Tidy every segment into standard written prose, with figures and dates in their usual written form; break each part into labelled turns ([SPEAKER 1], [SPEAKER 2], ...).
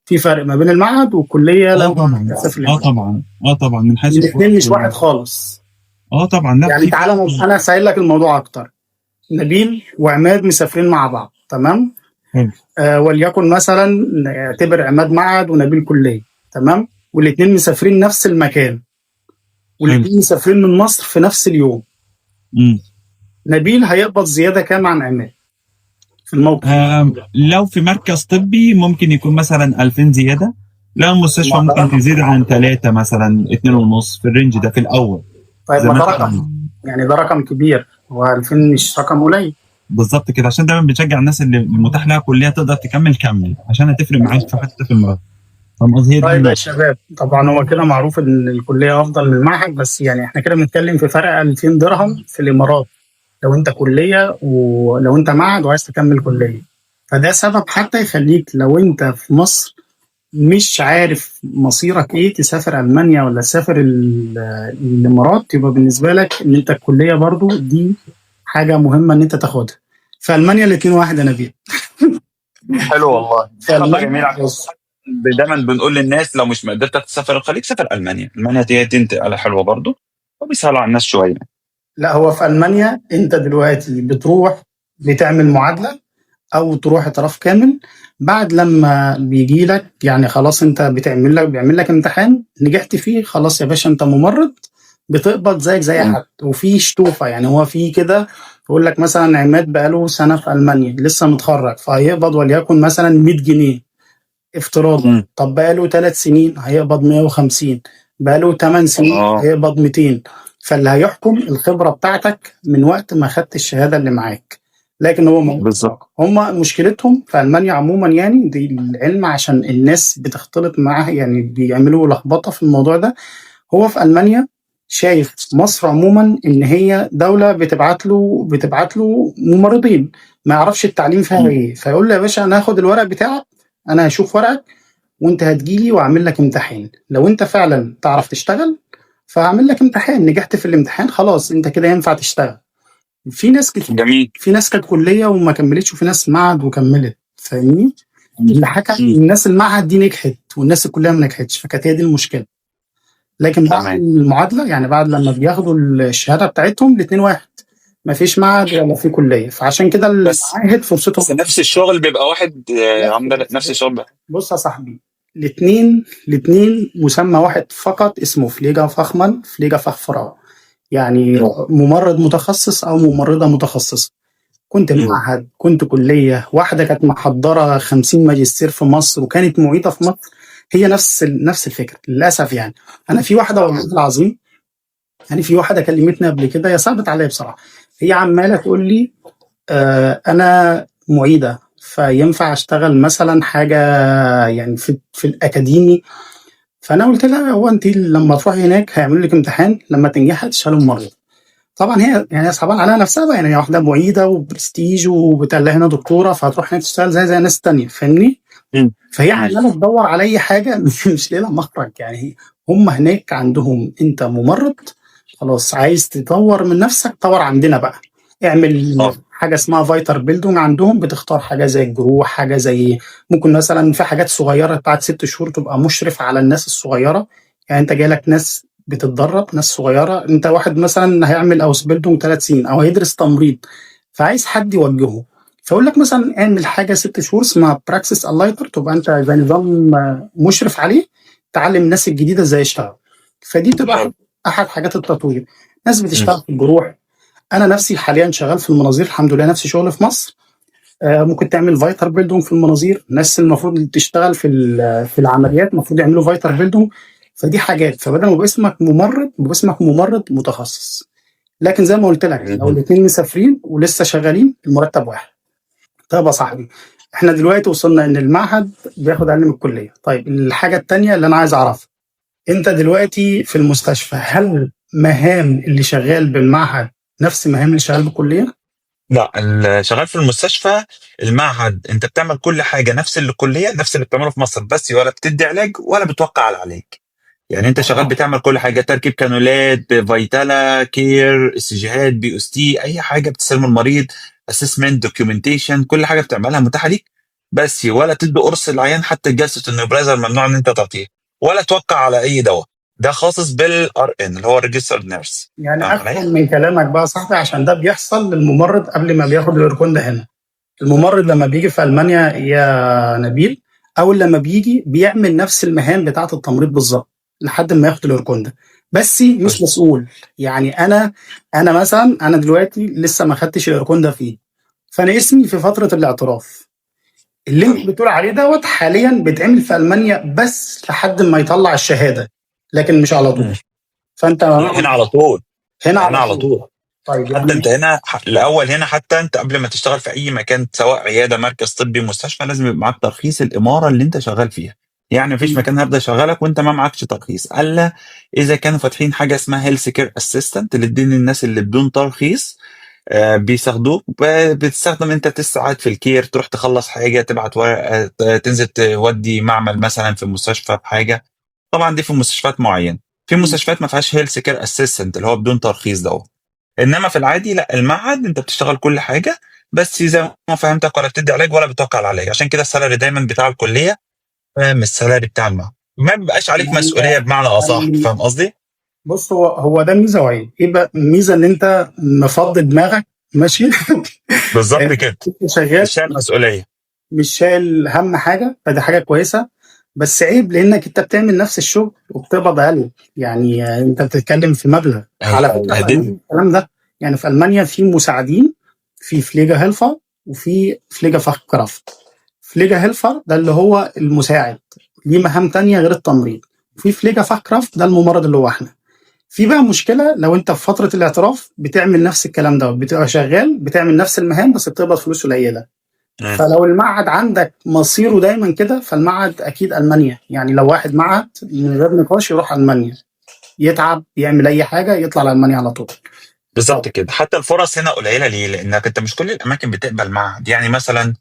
[SPEAKER 1] في فرق ما بين المعهد والكليه
[SPEAKER 2] اه
[SPEAKER 1] لو
[SPEAKER 2] طبعا
[SPEAKER 1] هتسافر
[SPEAKER 2] اه
[SPEAKER 1] الكليه.
[SPEAKER 2] طبعا اه طبعا من حيث
[SPEAKER 1] الاثنين
[SPEAKER 2] الوقت
[SPEAKER 1] مش واحد خالص.
[SPEAKER 2] اه طبعا، لا
[SPEAKER 1] يعني
[SPEAKER 2] في
[SPEAKER 1] تعالى
[SPEAKER 2] فرق.
[SPEAKER 1] انا اسهل لك الموضوع اكتر. نبيل وعماد مسافرين مع بعض، تمام؟
[SPEAKER 2] حلو.
[SPEAKER 1] وليكن مثلا نعتبر عماد معهد ونبيل كليه، تمام؟ والاثنين مسافرين نفس المكان،
[SPEAKER 2] حلو.
[SPEAKER 1] والاثنين مسافرين من مصر في نفس اليوم.
[SPEAKER 2] امم
[SPEAKER 1] نبيل هيقبض زياده كام عن عماد في الموقف ده؟
[SPEAKER 2] لو في مركز طبي ممكن يكون مثلا 2000 زيادة، لو المستشفى
[SPEAKER 1] ما ده
[SPEAKER 2] ممكن
[SPEAKER 1] رقم.
[SPEAKER 2] تزيد عن 3 مثلا 2.5 في الرينج ده في الأول.
[SPEAKER 1] طيب
[SPEAKER 2] زي
[SPEAKER 1] ما
[SPEAKER 2] ما
[SPEAKER 1] ده
[SPEAKER 2] انت
[SPEAKER 1] رقم،
[SPEAKER 2] فاهم.
[SPEAKER 1] يعني ده رقم كبير، هو 2000 مش رقم قليل.
[SPEAKER 2] بالظبط كده، عشان دايما بنشجع الناس اللي متاح لها كلية تقدر تكمل كمل، عشان هتفرق معاك في حتة في المرتب. فاهم قصدي؟ هي دي
[SPEAKER 1] طيب يا
[SPEAKER 2] النقطة.
[SPEAKER 1] شباب، طبعا هو كده معروف ان الكليه افضل من المعهد، بس يعني احنا كده بنتكلم في فرق 2000 درهم في الامارات لو انت كليه، ولو انت معهد وعايز تكمل كليه. فده سبب حتى يخليك لو انت في مصر مش عارف مصيرك ايه، تسافر المانيا ولا تسافر الامارات، يبقى بالنسبه لك ان انت الكليه برضو دي حاجه مهمه ان انت تاخدها. في المانيا الاثنين واحد يا نبيل.
[SPEAKER 3] حلو والله،
[SPEAKER 1] في
[SPEAKER 3] خبر
[SPEAKER 1] المانيا
[SPEAKER 3] جميل.
[SPEAKER 1] بص.
[SPEAKER 3] دايما بنقول للناس لو مش قدرت تسافر الخليج سافر المانيا. المانيا دي تنتقل حلوه برضه، وبيسهلوا على الناس شويه.
[SPEAKER 1] لا، هو في المانيا انت دلوقتي بتروح بتعمل معادله او تروح اعتراف كامل. بعد لما بيجي لك يعني خلاص انت بيعمل لك امتحان، نجحت فيه خلاص يا باشا انت ممرض، بتقبض زيك زي حد. وفي شتوفه، يعني هو في كده يقول لك مثلا عماد بقاله سنه في المانيا لسه متخرج، فهيقبض وليكن مثلا 100 جنيه افتراضا.
[SPEAKER 3] مم.
[SPEAKER 1] طب بقاله 3 سنين هيقبض 150، بقاله 8 سنين
[SPEAKER 3] اه
[SPEAKER 1] هيقبض 200. فاللي هيحكم الخبرة بتاعتك من وقت ما خدت الشهادة اللي معاك. لكن
[SPEAKER 3] بالظبط.
[SPEAKER 1] هم مشكلتهم في ألمانيا عموما، يعني دي العلم عشان الناس بتختلط معاها، يعني بيعملوا لخبطة في الموضوع ده. هو في ألمانيا شايف مصر عموما ان هي دولة بتبعت له ممرضين، ما يعرفش التعليم فيها ايه، فيقول له يا باشا انا هاخد الورق بتاعك، انا هشوف ورقك وانت هتجيلي واعمل لك امتحان، لو انت فعلا تعرف تشتغل فهعمل لك امتحان، نجحت في الامتحان خلاص انت كده ينفع تشتغل. في ناس كتير،
[SPEAKER 3] جميل.
[SPEAKER 1] في ناس كانت كلية وما كملتش، وفي ناس معهد وكملت، فاهمني؟ اللي حكى
[SPEAKER 3] مم.
[SPEAKER 1] الناس المعهد دي نجحت والناس الكلية ما نجحتش، فكانت هي دي المشكلة. لكن بعد
[SPEAKER 3] تمام.
[SPEAKER 1] المعادلة، يعني بعد لما بياخدوا الشهادة بتاعتهم الاتنين واحد، ما فيش معهد ولا في كلية، فعشان كده
[SPEAKER 3] بس
[SPEAKER 1] المعاهد
[SPEAKER 3] بس
[SPEAKER 1] فرصتهم.
[SPEAKER 3] نفس الشغل بيبقى واحد عمدة نفس الشغل بقى.
[SPEAKER 1] بص يا صاحبي، الاثنين مسمى واحد فقط، اسمه فليجا فخمان فليجا فخفراء، يعني ممرض متخصص او ممرضه متخصصه. كنت
[SPEAKER 3] مم.
[SPEAKER 1] معهد، كنت كليه واحده كانت محضره 50 ماجستير في مصر وكانت معيده في مصر، هي نفس الفكره للاسف. يعني انا في واحده والله العظيم، يعني في واحده كلمتني قبل كده، هي صعبت عليا بصراحه. هي عماله تقول لي انا معيده، فينفع اشتغل مثلا حاجه يعني في الاكاديمي؟ فانا قلت لها هو انت لما تروحي هناك هيعملوا لك امتحان، لما تنجحي هتشتغلي ممرض. طبعا هي يعني صعبان عليها نفسها بقى، يعني هي واحده معيده وبرستيج وبتقال لها هنا دكتوره، فهتروح هناك تشتغل زي الناس التانيه، فاهمني؟
[SPEAKER 3] مم.
[SPEAKER 1] فهي عماله تدور على اي حاجه مش لاقيه لها مخرج. يعني هم هناك عندهم انت ممرض خلاص، عايز تطور من نفسك طور عندنا بقى، اعمل
[SPEAKER 3] اه
[SPEAKER 1] حاجه اسمها فايتر بيلدونج عندهم، بتختار حاجه زي الجروح، حاجه زي ممكن مثلا في حاجات صغيره بعد 6 شهور تبقى مشرف على الناس الصغيره. يعني انت جاي لك ناس بتتدرب، ناس صغيره، انت واحد مثلا هيعمل اوس بيلدونج 3 سنين او هيدرس تمريض، فعايز حد يوجهه. فاقول لك مثلا اعمل حاجه 6 شهور اسمها براكسس الايتر، تبقى انت زي نظام مشرف عليه، تعلم الناس الجديده ازاي يشتغل. فدي تبقى
[SPEAKER 3] حلو.
[SPEAKER 1] احد حاجات التطوير. ناس
[SPEAKER 3] مم.
[SPEAKER 1] بتشتغل في الجروح، انا نفسي حاليا شغال في المناظير الحمد لله، نفسي شغل في مصر. ممكن تعمل فايتر بيلدونج في المناظير، ناس المفروض اللي تشتغل في العمليات المفروض يعملوا فايتر بيلدونج. فدي حاجات، فبدل ما يبقى اسمك ممرض يبقى اسمك ممرض متخصص. لكن زي ما قلت لك لو
[SPEAKER 3] مم.
[SPEAKER 1] الاثنين مسافرين ولسه شغالين المرتب واحد. طيب يا صاحبي، احنا دلوقتي وصلنا ان المعهد بياخد اقل من الكليه. طيب الحاجه التانيه اللي انا عايز اعرفها، انت دلوقتي في المستشفى هل مهام اللي شغال بالمعهد نفس مهام اللي شغال بالكليه؟
[SPEAKER 3] لا، شغال في المستشفى المعهد انت بتعمل كل حاجه نفس اللي الكليه، نفس اللي بتعمله في مصر، بس ولا بتدي علاج ولا بتوقع على العلاج. يعني انت شغال بتعمل كل حاجه، تركيب كانولات، فيتالا كير، استشهاد، BOST، اي حاجه بتستلم المريض، اسسمنت، دوكيومنتيشن، كل حاجه بتعملها متاحه ليك. بس، ولا تدي قرص العيان، حتى جلسه النبريزر ممنوع ان انت تعطيه، ولا توقع على اي دواء. ده خاص بالار ان اللي هو الريجسترد نيرس.
[SPEAKER 1] يعني
[SPEAKER 3] فاهم عليا؟
[SPEAKER 1] افهم من كلامك بقى يا صاحبي، عشان ده بيحصل للممرض قبل ما بياخد الاوركون ده هنا. الممرض لما بيجي في المانيا يا نبيل، اول لما بيجي بيعمل نفس المهام بتاعه التمريض بالظبط لحد ما ياخد الاوركون ده، بس مش مسؤول. يعني انا مثلا انا دلوقتي لسه ما خدتش الاوركون ده فيه، فانا اسمي في فتره الاعتراف. اللي انت بتقول عليه دوت حاليا بيتعمل في المانيا بس لحد ما يطلع الشهاده، لكن مش على طول.
[SPEAKER 3] مم.
[SPEAKER 1] فانت
[SPEAKER 3] لا، هنا على طول.
[SPEAKER 1] هنا
[SPEAKER 3] هنا
[SPEAKER 1] على
[SPEAKER 3] على
[SPEAKER 1] طول.
[SPEAKER 3] طول.
[SPEAKER 1] طيب
[SPEAKER 3] حتى انت
[SPEAKER 1] يعني
[SPEAKER 3] هنا الاول، هنا حتى انت قبل ما تشتغل في اي مكان، سواء عياده، مركز طبي، مستشفى، لازم يبقى معاك ترخيص الاماره اللي انت شغال فيها. يعني مفيش مكان هيبدا يشغلك وانت ما معكش ترخيص، الا اذا كانوا فاتحين حاجه اسمها هيلث كير اسيستنت، اللي تدين الناس اللي بدون ترخيص. بيساعدوك، بتستخدم انت تساعد في الكير، تروح تخلص حاجه، تبعت ورقه، تنزل تودي معمل مثلا في مستشفى بحاجه. طبعا دي في مستشفيات معينه. في مستشفيات ما فيهاش هيلث كير اسيستنت اللي هو بدون ترخيص دوت. انما في العادي لا، المعهد انت بتشتغل كل حاجه، بس زي ما فهمتك، ولا بتدي علاج ولا بتوكل على علاج. عشان كده السالري دايما بتاع الكليه فاهم السالري بتاع المعهد، ما بيبقاش عليك مسؤوليه بمعنى اصح.
[SPEAKER 1] يعني
[SPEAKER 3] فاهم قصدي؟
[SPEAKER 1] بص، هو ده ميزه وعيب. ايه بقى الميزه؟ ان انت مفضي دماغك ماشي
[SPEAKER 3] بالظبط كده.
[SPEAKER 1] انت شغال
[SPEAKER 3] مش شايل مسؤوليه.
[SPEAKER 1] مش شايل هم حاجه، فدي حاجه كويسه. بس عيب لانك انت بتعمل نفس الشغل وبتقبض اقل. يعني انت بتتكلم في مبلغ على فكره في
[SPEAKER 3] هدي.
[SPEAKER 1] المانيا الكلام ده. يعني في المانيا في مساعدين في فليجا هيلفر وفي فليجا فاخ كرافت. فليجا هيلفر ده اللي هو المساعد، ليه مهام تانية غير التمريض. وفي فليجا فاخ كرافت ده الممرض اللي هو احنا. في بقى مشكله لو انت في فتره الاعتراف بتعمل نفس الكلام ده، بتبقى شغال بتعمل نفس المهام بس بتقبض فلوس قليله. فلو المعهد عندك مصيره دايما كده، فالمعهد اكيد المانيا. يعني لو واحد معهد من غير نقاش يروح المانيا، يتعب يعمل اي حاجه يطلع لالمانيا على طول.
[SPEAKER 3] بالظبط
[SPEAKER 1] طب
[SPEAKER 3] كده. حتى الفرص هنا قليله ليه؟ لانك انت مش كل الاماكن بتقبل معهد. يعني مثلا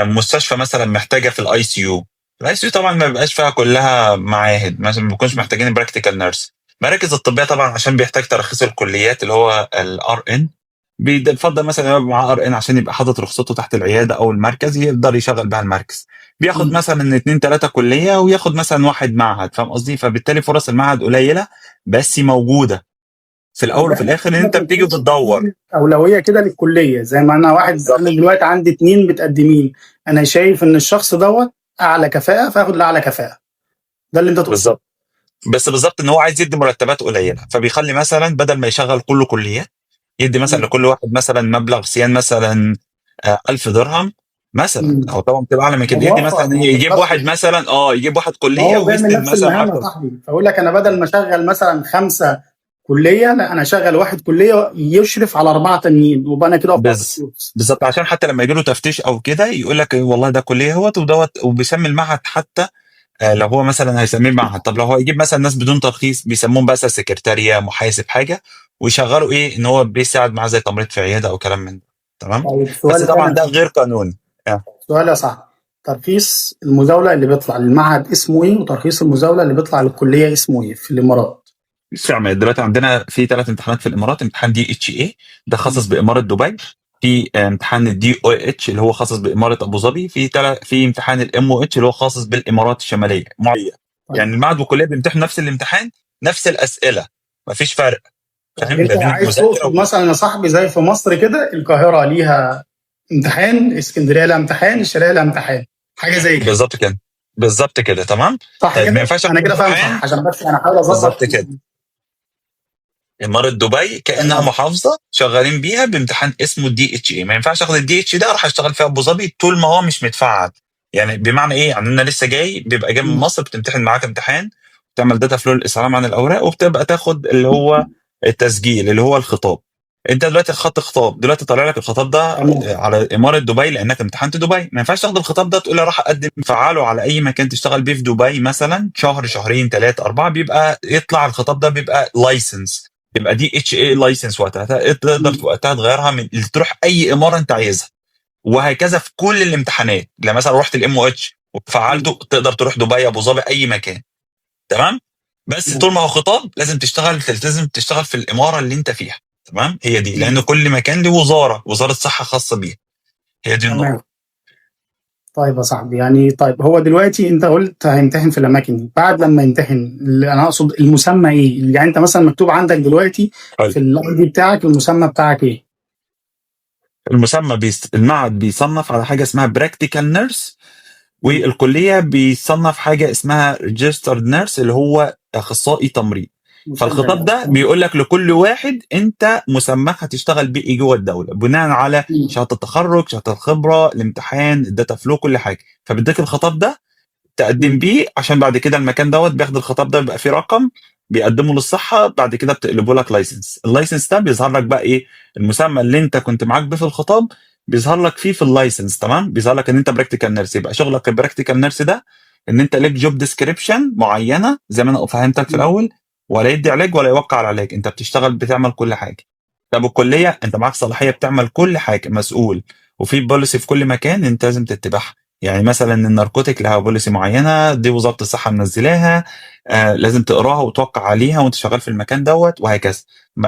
[SPEAKER 3] مستشفى مثلا محتاجه في الاي سي يو. الاي سي يو طبعا ما بيبقاش فيها كلها معاهد، مثلا ما بيكونش محتاجين براكتيكال نيرس. مراكز الطبيه طبعا عشان بيحتاج ترخيص الكليات اللي هو الار ان. بيفضل مثلا يبقى معاه ار ان عشان يبقى حاطط رخصته تحت العياده او المركز، يقدر يشغل بها المركز. بياخد مثلا 2 3 كليه، وياخد مثلا واحد معهد. فاهم قصدي؟ فبالتالي فرص المعهد قليله، بس موجوده. في الاول وفي الاخر ان انت بتيجي بتدور.
[SPEAKER 1] اولويه كده للكليه. زي ما انا واحد،
[SPEAKER 3] بالظبط.
[SPEAKER 1] انا دلوقتي عندي 2 متقدمين، انا شايف ان الشخص دوت اعلى كفاءه فاخد الاعلى كفاءه. ده اللي انت تقصده.
[SPEAKER 3] بالظبط. بس بالظبط ان هو عايز يدي مرتبات قليله، فبيخلي مثلا بدل ما يشغل كله كليات، يدي مثلا لكل واحد مثلا مبلغ سيان مثلا 1000 درهم مثلا، او طبعا بتبقى اعلى من كده. يدي مثلا يجيب واحد مثلا يجيب واحد
[SPEAKER 1] ما
[SPEAKER 3] كليه
[SPEAKER 1] هو بيعمل
[SPEAKER 3] ويسند
[SPEAKER 1] نفس
[SPEAKER 3] مثلا
[SPEAKER 1] المهام يا
[SPEAKER 3] 10.
[SPEAKER 1] صاحبي. فاقول لك انا بدل ما اشغل مثلا 5 كليه، لا انا اشغل واحد كليه يشرف على 4 تانيين، وبقى انا كده اوفرت فلوس.
[SPEAKER 3] بالظبط. عشان حتى لما يجي له تفتيش او كده يقول لك والله ده كليه اهوت ودوت، وبيسمي المعهد حتى. لو هو مثلا هيسميه معهد، طب لو هو يجيب مثلا ناس بدون ترخيص بيسموهم بقى سكرتاريه، محاسب، حاجه، ويشغلوا ان هو بيساعد معاه زي تمريض في عياده او كلام من ده. تمام.
[SPEAKER 1] طيب
[SPEAKER 3] بس
[SPEAKER 1] سؤال
[SPEAKER 3] طبعا
[SPEAKER 1] تاني.
[SPEAKER 3] ده غير قانوني.
[SPEAKER 1] سؤال يا صاحبي، ترخيص المزاوله اللي بيطلع للمعهد اسمه ايه؟ وترخيص المزاوله اللي بيطلع للكليه اسمه ايه في الامارات؟
[SPEAKER 3] استعمل دلوقتي عندنا في 3 امتحانات في الامارات. امتحان دي اتش اي ده خاص باماره دبي. في امتحان الدي او اتش اللي هو خاص باماره ابو ظبي. في امتحان الام او اتش اللي هو خاص بالامارات الشماليه معين. يعني
[SPEAKER 1] طيب.
[SPEAKER 3] المعهد والكليه بيمتحنوا نفس الامتحان، نفس الاسئله، مفيش فرق.
[SPEAKER 1] طيب
[SPEAKER 3] فاهم؟
[SPEAKER 1] انت
[SPEAKER 3] ده
[SPEAKER 1] عايز
[SPEAKER 3] مذاكره
[SPEAKER 1] تقصد مثلا يا صاحبي زي في مصر كده القاهره ليها امتحان، اسكندريه لها امتحان، الشرقيه لها امتحان، حاجه زي كده؟
[SPEAKER 3] بالظبط كده. بالظبط كده. تمام.
[SPEAKER 1] صح
[SPEAKER 3] طيب ما
[SPEAKER 1] كده؟
[SPEAKER 3] ينفعش
[SPEAKER 1] انا
[SPEAKER 3] اخد
[SPEAKER 1] كده فاهم
[SPEAKER 3] امتحان.
[SPEAKER 1] صح؟ عشان بس انا احاول اظبط.
[SPEAKER 3] بالظبط كده. إمارة دبي كأنها
[SPEAKER 1] تمام.
[SPEAKER 3] محافظة شغالين بيها بامتحان اسمه الدي اتش اي. ما ينفعش اخد الدي اتش ده اروح اشتغل في ابو ظبي طول ما هو مش متفعل. يعني بمعنى ايه؟ يعني انا لسه جاي، بيبقى جاي من مصر، بتمتحن معاك امتحان، تعمل داتا فلو للاسلام عن الاوراق، وبتبقى تاخد اللي هو التسجيل اللي هو الخطاب. انت دلوقتي خدت خطاب، دلوقتي طالع لك الخطاب ده
[SPEAKER 1] تمام.
[SPEAKER 3] على اماره دبي لانك امتحنت دبي. ما ينفعش تاخد الخطاب ده تقول لي راح اقدم فعاله على اي مكان تشتغل بيه في دبي مثلا شهر، شهرين، 3 4، بيبقى يطلع الخطاب ده بيبقى لايسنس، تبقى دي اتش اي لايسنس. وقتها تقدر وقتها تغيرها من تروح اي اماره انت عايزها. وهكذا في كل الامتحانات. لما مثلا رحت الام او اتش وفعلته، تقدر تروح دبي، ابو ظبي، اي مكان. تمام. بس طول ما هو خطاب لازم تشتغل في الاماره اللي انت فيها. تمام. هي دي، لان كل مكان له وزاره صحه خاصه بيها. هي دي النقطه.
[SPEAKER 1] تمام. طيب يا صاحبي، يعني طيب هو دلوقتي انت قلت هيمتحن في الاماكن دي، بعد لما يمتحن انا اقصد المسمى ايه؟ يعني انت مثلا مكتوب عندك دلوقتي
[SPEAKER 3] حلو.
[SPEAKER 1] في الاي دي بتاعك المسمى بتاعك ايه؟
[SPEAKER 3] المعهد بيصنف على حاجه اسمها براكتيكال نيرس، والكليه بيصنف حاجه اسمها ريجسترد نيرس اللي هو اخصائي تمريض. فالخطاب ده بيقول لك لكل واحد انت مسماك هتشتغل بيه ايه جوه الدوله بناء على شهاده التخرج، شهاده الخبره، الامتحان، الداتا فلو، كل حاجه. فبيديك الخطاب ده تقدم بيه، عشان بعد كده المكان دوت بياخد الخطاب ده، بيبقى فيه رقم بيقدمه للصحه، بعد كده بتقلبه لك لايسنس. اللايسنس ده بيظهر لك بقى ايه؟ المسمى اللي انت كنت معاك بيه في الخطاب بيظهر لك فيه في اللايسنس. تمام؟ بيظهر لك ان انت براكتيكال نيرس. يبقى شغلك البراكتيكال نيرس ده ان انت ليك جوب ديسكريبشن معينه زي ما انا فهمتك في الاول، ولا يدي علاج ولا يوقع على علاج، انت بتشتغل بتعمل كل حاجه. طب الكليه انت معاك صلاحيه بتعمل كل حاجه، مسؤول، وفي بوليسي في كل مكان انت لازم تتبعها. يعني مثلا الناركوتيك لها بوليسي معينه دي وزاره الصحه منزلاها، لازم تقراها وتوقع عليها وانت شغال في المكان دوت، وهكذا.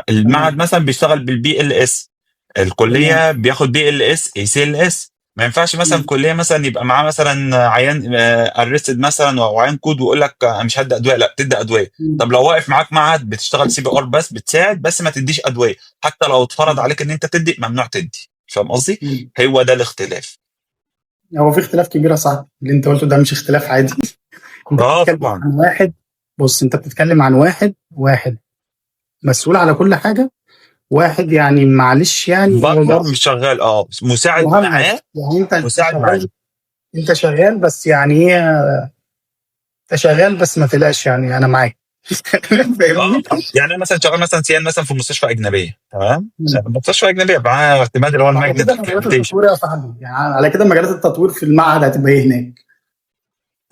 [SPEAKER 3] المعهد مثلا بيشتغل بالبي ال اس، الكليه بياخد بي ال اس، اي سي ال اس. ما ينفعش مثلا كليه مثلا يبقى معاه مثلا عيان ارستد مثلا او عيان كود ويقول لك انا مش هدي ادويه، لا بتدي ادويه. طب لو واقف معاك معهد بتشتغل سي بي ار بس، بتساعد بس ما تديش ادويه، حتى لو اتفرض عليك ان انت تدي ممنوع تدي. فاهم قصدي؟ هو ده الاختلاف.
[SPEAKER 1] هو في اختلاف كبير يا صاحبي، اللي انت قلته ده مش اختلاف عادي. انت بتتكلم
[SPEAKER 3] طبعا.
[SPEAKER 1] عن واحد، بص انت بتتكلم عن واحد مسؤول على كل حاجه، واحد يعني معلش يعني هو
[SPEAKER 3] بره
[SPEAKER 1] برضه
[SPEAKER 3] مش شغال، مساعد
[SPEAKER 1] مهمش.
[SPEAKER 3] معاه،
[SPEAKER 1] يعني انت
[SPEAKER 3] مساعد معاه.
[SPEAKER 1] انت شغال بس يعني ايه، انت شغال بس ما تقلقش يعني انا معاك. فاهمني؟
[SPEAKER 3] يعني انا مثلا شغال مثلا سيان مثلا في مستشفى اجنبيه، تمام؟ مستشفى اجنبيه معاه اعتماد اللي هو
[SPEAKER 1] على
[SPEAKER 3] الماجنت
[SPEAKER 1] كده مجالات
[SPEAKER 3] اكريديتيشن.
[SPEAKER 1] التطوير يا صاحبي، يعني على كده مجالات التطوير في المعهد هتبقى ايه هناك؟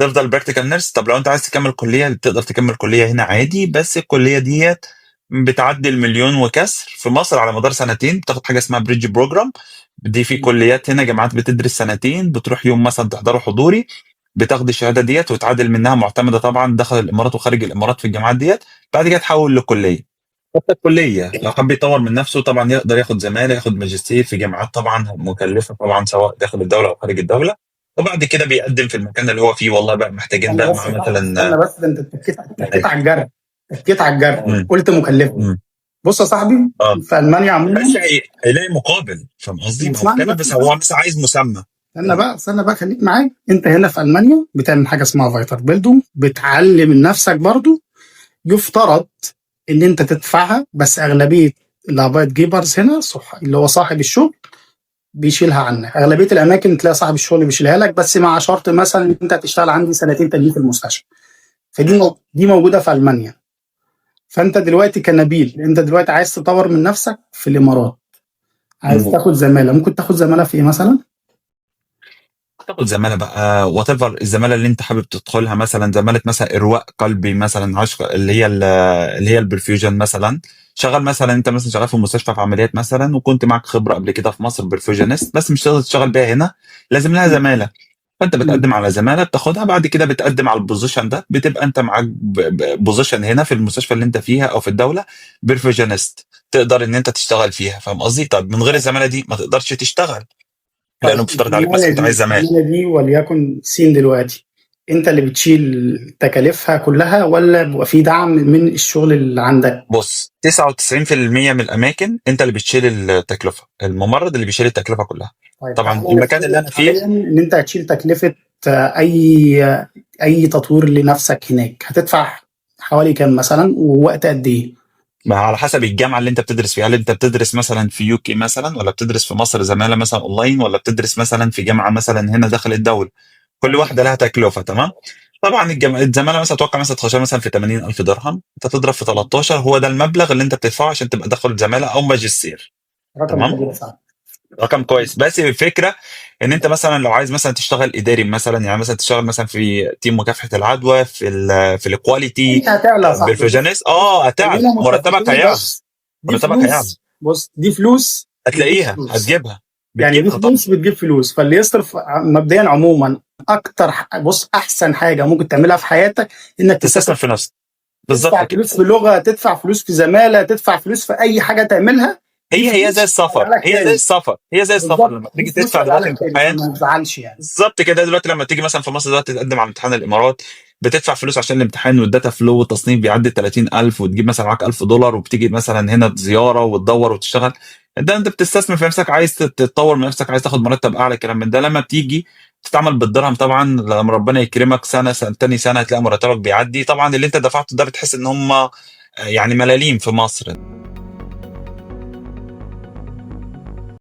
[SPEAKER 3] تفضل براكتيكال نيرس. طب لو انت عايز تكمل كليه تقدر تكمل كليه هنا عادي، بس الكليه ديت بتعدي المليون وكسر في مصر على مدار سنتين. بتاخد حاجه اسمها بريدج بروجرام. دي في كليات هنا جامعات بتدرس سنتين، بتروح يوم مثلا تحضره حضوري، بتاخد الشهاده ديت وتعادل منها معتمده طبعا داخل الامارات وخارج الامارات في الجامعات ديت. بعد كده تحول لكليه. حتى الكليه لو حب يطور من نفسه طبعا يقدر ياخد زماله، ياخد ماجستير في جامعات طبعا مكلفه طبعا سواء داخل الدوله او خارج الدوله. وبعد كده بيقدم في المكان اللي هو فيه، والله بقى محتاجين
[SPEAKER 1] استنى
[SPEAKER 3] بقى
[SPEAKER 1] بس
[SPEAKER 3] مع
[SPEAKER 1] يا صاحبي،
[SPEAKER 3] مثلا.
[SPEAKER 1] استنى بس، ده انت اتكيت على الجرح، اتكيت على الجرح،
[SPEAKER 3] مم.
[SPEAKER 1] قلت مكلفه.
[SPEAKER 3] مم.
[SPEAKER 1] بص يا صاحبي،
[SPEAKER 3] اه
[SPEAKER 1] في المانيا عموما،
[SPEAKER 3] بس هيلاقي مقابل. فاهم قصدي؟ ما هو
[SPEAKER 1] اسمعني
[SPEAKER 3] مكلف
[SPEAKER 1] بس،
[SPEAKER 3] بس هو بس عايز مسمى.
[SPEAKER 1] استنى بقى خليك معايا. انت هنا في المانيا بتعمل حاجه اسمها فايتر بيلدونج، بتعلم من نفسك برضو. يفترض ان انت تدفعها، بس اغلبيه الابايت جيبرز هنا صح اللي هو صاحب الشغل بيشيلها عنك. اغلبيه الاماكن تلاقي صاحب الشغل بيشيلها لك، بس مع شرط مثلا ان انت هتشتغل عندي سنتين تانيين في المستشفى. دي موجوده في المانيا. فانت دلوقتي كنبيل، انت دلوقتي عايز تطور من نفسك في الامارات، عايز
[SPEAKER 3] مم.
[SPEAKER 1] تاخد زماله، ممكن تاخد زماله في ايه مثلا؟
[SPEAKER 3] تاخد زماله بقى وات ايفر الزماله اللي انت حابب تدخلها، مثلا زماله مثلا ارواء قلبي مثلا، عشق اللي هي البرفيوجن مثلا. شغال مثلا انت مثلا شغال في مستشفى في عمليات مثلا، وكنت معاك خبره قبل كده في مصر برفيوجنست، بس مش تقدر تشتغل بيها هنا، لازم لها زماله. فانت بتقدم على زماله بتاخدها، بعد كده بتقدم على البوزيشن ده، بتبقى انت معاك بوزيشن هنا في المستشفى اللي انت فيها او في الدوله، برفيوجنست، تقدر ان انت تشتغل فيها. فاهم قصدي؟ طب من غير الزماله دي ما تقدرش تشتغل، لانه
[SPEAKER 1] طيب
[SPEAKER 3] بيفترض عليك بس انت عايز زماله.
[SPEAKER 1] الزماله دي وليكن سين دلوقتي، انت اللي بتشيل تكاليفها كلها ولا بيبقى في دعم من الشغل اللي عندك؟
[SPEAKER 3] بص 99% من الاماكن انت اللي بتشيل التكلفه، الممرض اللي بيشيل التكلفه كلها.
[SPEAKER 1] طيب
[SPEAKER 3] طبعا
[SPEAKER 1] احنا
[SPEAKER 3] المكان اللي
[SPEAKER 1] نفترض
[SPEAKER 3] انا فيه
[SPEAKER 1] حاليا ان انت هتشيل تكلفه اي تطوير لنفسك هناك، هتدفع حوالي كام مثلا ووقت قد ايه؟
[SPEAKER 3] ما على حسب الجامعه اللي انت بتدرس فيها. هل انت بتدرس مثلا في يوكي مثلا، ولا بتدرس في مصر زماله مثلا اونلاين، ولا بتدرس مثلا في جامعه مثلا هنا داخل الدوله؟ كل واحده لها تكلفه. تمام؟ طبعا الزماله مثلا اتوقع مثلا تخش مثلا في 80,000 درهم، انت تضرب في 13 هو ده المبلغ اللي انت بتدفعه عشان تبقى داخل زماله او ماجستير.
[SPEAKER 1] رقم
[SPEAKER 3] تمام؟
[SPEAKER 1] كبير صعب.
[SPEAKER 3] رقم كويس. بس الفكره ان انت مثلا لو عايز مثلا تشتغل اداري مثلا، يعني مثلا تشتغل مثلا في تيم مكافحه العدوى، في الكواليتي،
[SPEAKER 1] انت هتعلى يا صاحبي، بص
[SPEAKER 3] بالفيجنس، هتعلى،
[SPEAKER 1] خلينا
[SPEAKER 3] مرتبك
[SPEAKER 1] متفقين
[SPEAKER 3] هيعلى.
[SPEAKER 1] بس. دي
[SPEAKER 3] مرتبك هيعلى،
[SPEAKER 1] فلوس، بص دي فلوس بتجيب
[SPEAKER 3] هتلاقيها
[SPEAKER 1] فلوس،
[SPEAKER 3] هتجيبها،
[SPEAKER 1] يعني دي
[SPEAKER 3] بتجيبها طبعا.
[SPEAKER 1] فلوس بتجيب فلوس. فاللي يصرف مبدئيا عموما اكتر بص احسن حاجه ممكن تعملها في حياتك انك
[SPEAKER 3] تستثمر
[SPEAKER 1] تسافر،
[SPEAKER 3] في نفسك. بالظبط
[SPEAKER 1] تدفع
[SPEAKER 3] كده.
[SPEAKER 1] فلوس في لغه، تدفع فلوس في زماله، تدفع فلوس في اي حاجه تعملها
[SPEAKER 3] هي زي
[SPEAKER 1] فلوس
[SPEAKER 3] السفر،
[SPEAKER 1] هرجع لك
[SPEAKER 3] هي زي
[SPEAKER 1] تاني.
[SPEAKER 3] السفر، هي زي السفر
[SPEAKER 1] بالظبط،
[SPEAKER 3] لما
[SPEAKER 1] دي
[SPEAKER 3] تيجي
[SPEAKER 1] فلوس
[SPEAKER 3] تدفع
[SPEAKER 1] هرجع
[SPEAKER 3] دلوقتي
[SPEAKER 1] لك تاني،
[SPEAKER 3] امتحان.
[SPEAKER 1] فما تزعلش يعني.
[SPEAKER 3] بالظبط كده. دلوقتي لما تيجي مثلا في مصر دلوقتي تقدم على امتحان الامارات، بتدفع فلوس عشان الامتحان والداتا فلو والتصنيف بيعدي 30,000، وتجيب مثلا معاك $1000، وبتيجي مثلا هنا زياره وتدور وتشتغل. ده انت بتستثمر في نفسك، عايز تتطور من نفسك، عايز تاخد مرتب اعلى، كلام من ده. لما بتيجي تتعامل بالدرهم طبعا، لما ربنا يكرمك سنه سنه تاني سنه هتلاقي مرتبك بيعدي طبعا. اللي انت دفعته ده بتحس ان هم يعني ملاليم في مصر.